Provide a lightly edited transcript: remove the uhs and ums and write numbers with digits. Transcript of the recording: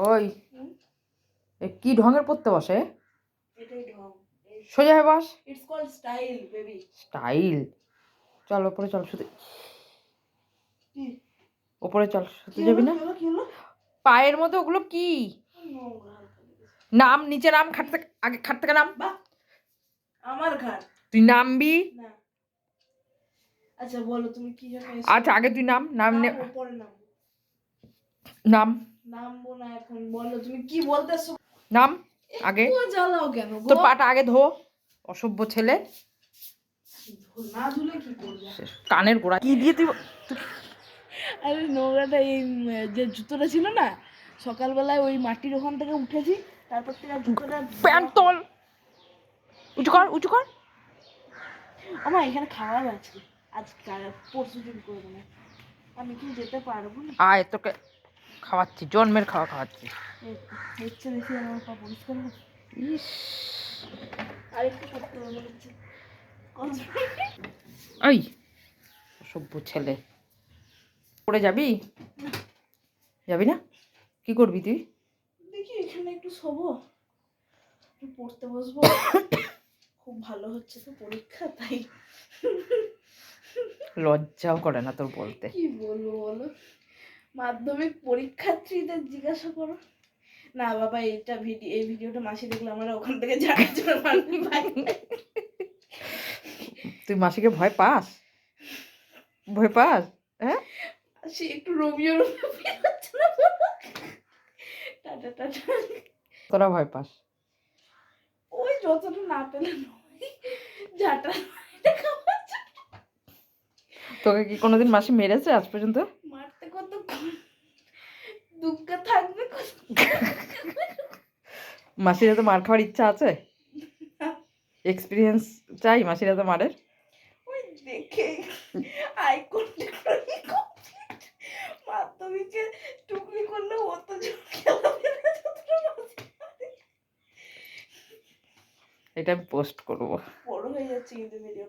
ওই কি ঢঙের পড়তে বসে? এটাই ঢং। সোজা হয়ে বস। It's called style baby. Style? চল ওপরে চল, শুতে। কি ওপরে চল, শুতে যাবি না? কি হলো? পায়ের মধ্যে ওগুলো কি? নোংরা। নাম, নিচে নাম, আগে খাট থেকে নাম। বাহ, আমার ঘাট। তুই নামবি না। আচ্ছা বলো তুমি কি জন্য এসেছো? আচ্ছা আগে তুই নাম। পরে নামবো। নাম। নামবো না এখন, বলো তুমি কি বলতেছো। নাম আগে। জ্বালাও কেন গো? তোর পাটা আগে ধো, অসভ্য ছেলে। না ধুলে কি করবে? কানের গোড়া কি দিয়ে তুই? আরে নোংরাটা এই যে জুতোটা ছিল না, সকালবেলায় ওই মাটির ওখান থেকে উঠেছি, তারপর থেকে জুতোটা। প্যান্ট তোল, উঁচু কর, উঁচু কর। আমার এখানে খাওয়া আছে, আজ পরশু দিন করে দেবে, আমি কি যেতে পারবো না? আয়, তোকে খাওয়াচ্ছি, জন্মের খাওয়া খাওয়াচ্ছি। হচ্ছে দেখি আমার পা পরিষ্কার হবে। ইস, আরেকটু করতে হবে হচ্ছে। ওই অসভ্য ছেলে। পড়ে যাবি? যাবি না? কি করবি তুই? দেখি এখানে একটু শোবো, একটু পড়তে বসবো। খুব ভালো হচ্ছে তো পরীক্ষা, তাই। লজ্জাও করে না তোর বলতে? কি বলবো বলো, মাধ্যমিক পরীক্ষার্থীদের জিজ্ঞাসা করো না। বাবা এই ভিডিওটা মাসি দেখলে আমার ওখান থেকে তুই মাসিকে ভয় পাস? ভয় পাস? হ্যাঁ, সে একটু রোমিও টাটা টাটা। তোরা ভয় পাস? ওই যতটা না পেলে ঝাঁটা। তোকে কি কোনোদিন মাসি মেরেছে আজ পর্যন্ত? মারতে কত দুঃখ থাকবে। মাসির তো মার খাওয়ার ইচ্ছা আছে, এক্সপিরিয়েন্স চাই মাসিরা তো মারের। ওই দেখে আই কন্ট্যাক্ট মাধ্যমিকে টুকলি করলে অত জোর খেলাবে না যতটা। এটা আমি পোস্ট করবো। বড় হয়ে যাচ্ছে কিন্তু ভিডিওটা।